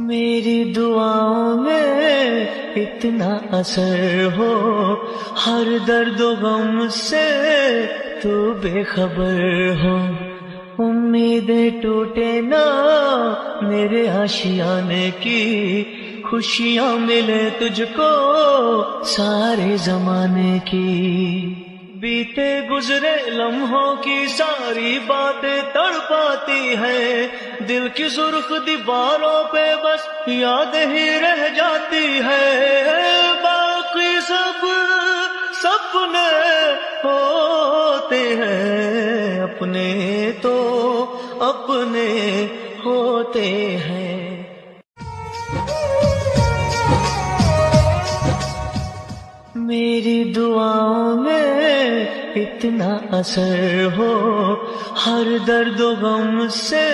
میری دعاؤں میں اتنا اثر ہو، ہر درد و غم سے تو بے خبر ہو، امیدیں ٹوٹے نہ میرے آشیانے کی، خوشیاں ملے تجھ کو سارے زمانے کی، بیتے گزرے لمحوں کی ساری باتیں تڑپاتی ہے، دل کی سرخ دیواروں پہ بس یاد ہی رہ جاتی ہے، باقی سب سپنے ہوتے ہیں، اپنے تو اپنے ہوتے ہیں۔ میری دعاؤں میں اتنا اثر ہو، ہر درد و غم سے